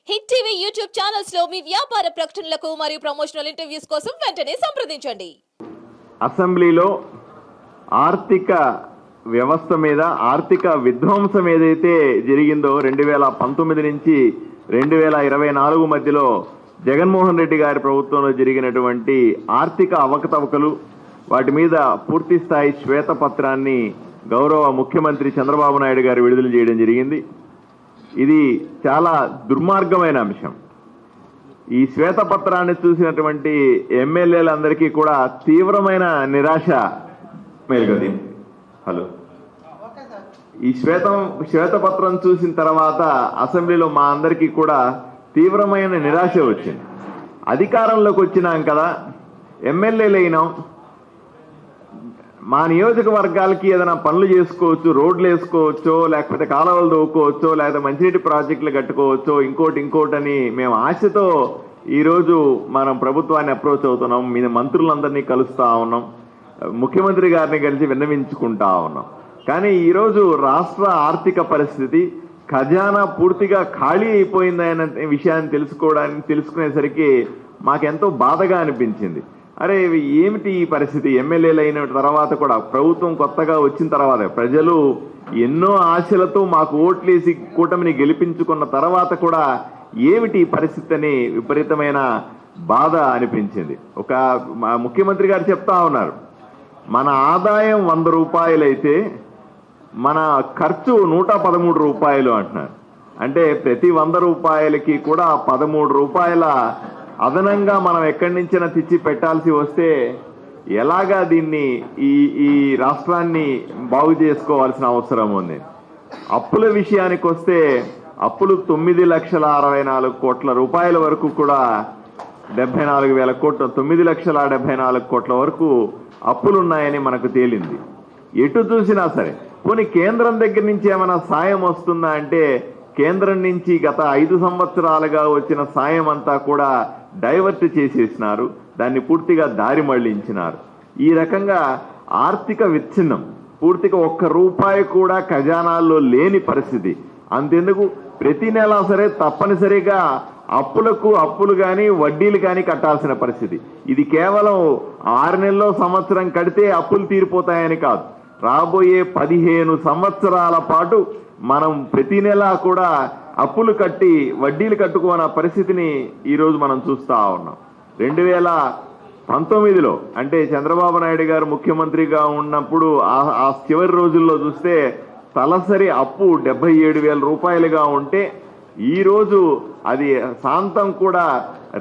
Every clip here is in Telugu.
హిట్ టీవీ యూట్యూబ్ ఛానల్స్ లో మీ వ్యాపార ప్రకటనలకు మరియు ప్రమోషనల్ ఇంటర్వ్యూస్ కోసం వెంటనే సంప్రదించండి. అసెంబ్లీలో ఆర్థిక వ్యవస్థ మీద ఆర్థిక విధ్వంసం ఏదైతే జరిగిందో 2019 నుంచి 2024 మధ్యలో జగన్మోహన్ రెడ్డి గారి ప్రభుత్వంలో జరిగినటువంటి ఆర్థిక అవకతవకలు వాటి మీద పూర్తి స్థాయి శ్వేతపత్రాన్ని గౌరవ ముఖ్యమంత్రి చంద్రబాబు నాయుడు గారు విడుదల చేయడం జరిగింది. ఇది చాలా దుర్మార్గమైన అంశం. ఈ శ్వేతపత్రాన్ని చూసినటువంటి ఎమ్మెల్యేలందరికీ కూడా తీవ్రమైన నిరాశ మేలుగది. హలో, ఈ శ్వేతపత్రం చూసిన తర్వాత అసెంబ్లీలో మా అందరికీ కూడా తీవ్రమైన నిరాశ వచ్చింది. అధికారంలోకి వచ్చినాం కదా, ఎమ్మెల్యేలు అయినాం, మా నియోజకవర్గాలకి ఏదైనా పనులు చేసుకోవచ్చు, రోడ్లు వేసుకోవచ్చో, లేకపోతే కాలువలు దోవుకోవచ్చో, లేకపోతే మంచినీటి ప్రాజెక్టులు కట్టుకోవచ్చో, ఇంకోటి అని మేము ఆశతో ఈరోజు మనం ప్రభుత్వాన్ని అప్రోచ్ అవుతున్నాం. మీ మంత్రులందరినీ కలుస్తా ఉన్నాం, ముఖ్యమంత్రి గారిని కలిసి విన్నవించుకుంటా ఉన్నాం. కానీ ఈరోజు రాష్ట్ర ఆర్థిక పరిస్థితి, ఖజానా పూర్తిగా ఖాళీ అయిపోయిందనే విషయాన్ని తెలుసుకునేసరికి మాకెంతో బాధగా అనిపించింది. అరే ఏమిటి ఈ పరిస్థితి? ఎమ్మెల్యేలు అయిన తర్వాత కూడా, ప్రభుత్వం కొత్తగా వచ్చిన తర్వాత, ప్రజలు ఎన్నో ఆశలతో మాకు ఓట్లేసి కూటమిని గెలిపించుకున్న తర్వాత కూడా ఏమిటి ఈ పరిస్థితి అని విపరీతమైన బాధ అనిపించింది. మా ముఖ్యమంత్రి గారు చెప్తా ఉన్నారు, మన ఆదాయం 100 రూపాయలైతే మన ఖర్చు 113 రూపాయలు అంటున్నారు. అంటే ప్రతి 100 రూపాయలకి కూడా 13 రూపాయల అదనంగా మనం ఎక్కడి నుంచైనా తెచ్చి పెట్టాల్సి వస్తే ఎలాగా దీన్ని ఈ రాష్ట్రాన్ని బాగు చేసుకోవాల్సిన అవసరం ఉంది. అప్పుల విషయానికి వస్తే అప్పులు 9,64,00,000 కోట్ల రూపాయల వరకు కూడా 74,000 కోట్ల 9,74,00,000 కోట్ల వరకు అప్పులున్నాయని మనకు తేలింది. ఎటు చూసినా సరే, పోనీ కేంద్రం దగ్గర నుంచి ఏమైనా సాయం వస్తుందా అంటే, కేంద్రం నుంచి గత 5 సంవత్సరాలుగా వచ్చిన సాయం అంతా కూడా డైవర్ట్ చేసేసినారు, దాన్ని పూర్తిగా దారి మళ్లించినారు. ఈ రకంగా ఆర్థిక విచ్ఛిన్నం, పూర్తిగా 1 రూపాయి కూడా ఖజానాల్లో లేని పరిస్థితి. అంతెందుకు, ప్రతి నెలా సరే తప్పనిసరిగా అప్పులు కానీ వడ్డీలు కానీ కట్టాల్సిన పరిస్థితి. ఇది కేవలం 6 నెలల్లో సంవత్సరం కడితే అప్పులు తీరిపోతాయని కాదు, రాబోయే 15 సంవత్సరాల పాటు మనం ప్రతి నెలా కూడా అప్పులు కట్టి వడ్డీలు కట్టుకున్న పరిస్థితిని ఈరోజు మనం చూస్తా ఉన్నాం. 2019లో అంటే చంద్రబాబు నాయుడు గారు ముఖ్యమంత్రిగా ఉన్నప్పుడు ఆ చివరి రోజుల్లో చూస్తే తలసరి అప్పు 77,000 రూపాయలుగా ఉంటే ఈరోజు అది శాంతం కూడా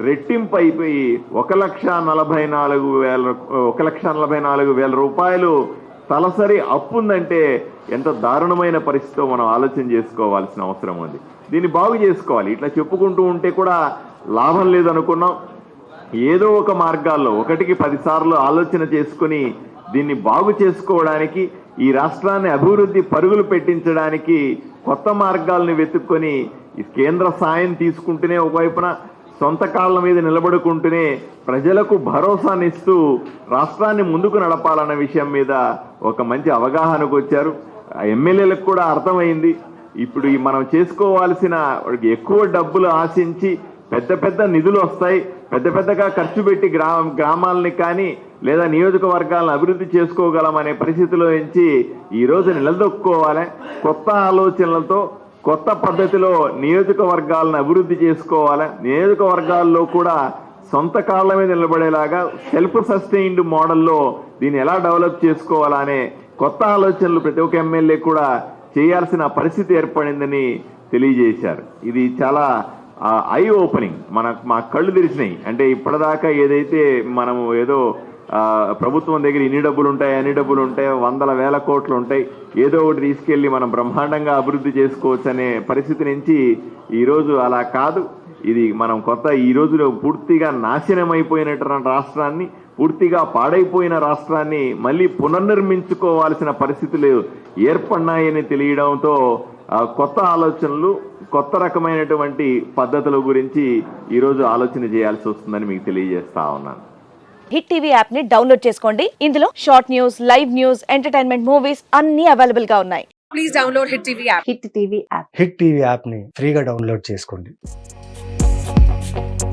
రెట్టింపు అయిపోయి 1,44,000 రూపాయలు తలసరి అప్పు ఉందంటే ఎంత దారుణమైన పరిస్థితితో మనం ఆలోచన చేసుకోవాల్సిన అవసరం ఉంది. దీన్ని బాగు చేసుకోవాలి. ఇట్లా చెప్పుకుంటూ ఉంటే కూడా లాభం లేదనుకున్నాం. ఏదో ఒక మార్గాల్లో 1కి 10 సార్లు ఆలోచన చేసుకుని దీన్ని బాగు చేసుకోవడానికి, ఈ రాష్ట్రాన్ని అభివృద్ధి పరుగులు పెట్టించడానికి కొత్త మార్గాల్ని వెతుక్కొని కేంద్ర సాయం తీసుకుంటూనే, ఒకవైపున సొంత కాళ్ళ మీద నిలబడుకుంటూనే ప్రజలకు భరోసానిస్తూ రాష్ట్రాన్ని ముందుకు నడపాలన్న విషయం మీద ఒక మంచి అవగాహనకు వచ్చారు. ఎమ్మెల్యేలకు కూడా అర్థమైంది. ఇప్పుడు మనం చేసుకోవాల్సిన ఎక్కువ డబ్బులు ఆశించి పెద్ద నిధులు వస్తాయి, పెద్దగా ఖర్చు పెట్టి గ్రామాలని కానీ లేదా నియోజకవర్గాలను అభివృద్ధి చేసుకోగలమనే పరిస్థితిలో నుంచి ఈరోజు నిలదొక్కుకోవాలి. కొత్త ఆలోచనలతో, కొత్త పద్ధతిలో నియోజకవర్గాలను అభివృద్ధి చేసుకోవాలి. నియోజకవర్గాల్లో కూడా సొంత కాళ్ళ మీద నిలబడేలాగా సెల్ఫ్ సస్టైన్డ్ మోడల్లో దీన్ని ఎలా డెవలప్ చేసుకోవాలనే కొత్త ఆలోచనలు ప్రతి ఒక్క ఎమ్మెల్యే కూడా చేయాల్సిన పరిస్థితి ఏర్పడిందని తెలియజేశారు. ఇది చాలా ఐ ఓపెనింగ్, మా కళ్ళు తెరిచినాయి. అంటే ఇప్పటిదాకా ఏదైతే మనము ఏదో ప్రభుత్వం దగ్గర ఇన్ని డబ్బులు ఉంటాయి, అన్ని డబ్బులు ఉంటాయి, 100,000 కోట్లు ఉంటాయి, ఏదో ఒకటి తీసుకెళ్లి మనం బ్రహ్మాండంగా అభివృద్ధి చేసుకోవచ్చు అనే పరిస్థితి నుంచి ఈరోజు అలా కాదు. ఇది మనం ఈ రోజులో పూర్తిగా నాశనమైపోయినటువంటి రాష్ట్రాన్ని, పూర్తిగా పాడైపోయిన రాష్ట్రాన్ని మళ్ళీ పునర్నిర్మించుకోవాల్సిన పరిస్థితులు ఏర్పడినాయని తెలియడంతో కొత్త ఆలోచనలు, కొత్త రకమైనటువంటి పద్ధతుల గురించి ఈరోజు ఆలోచన చేయాల్సి వస్తుందని మీకు తెలియజేస్తా ఉన్నాను. హిట్ టీవీ యాప్ ని డౌన్లోడ్ చేసుకోండి. ఇందులో short news, live news, entertainment movies అన్ని అవైలబుల్ గా ఉన్నాయి. Please download hit TV app. Hit TV app ని ఫ్రీగా డౌన్లోడ్ చేసుకోండి. నమస్తే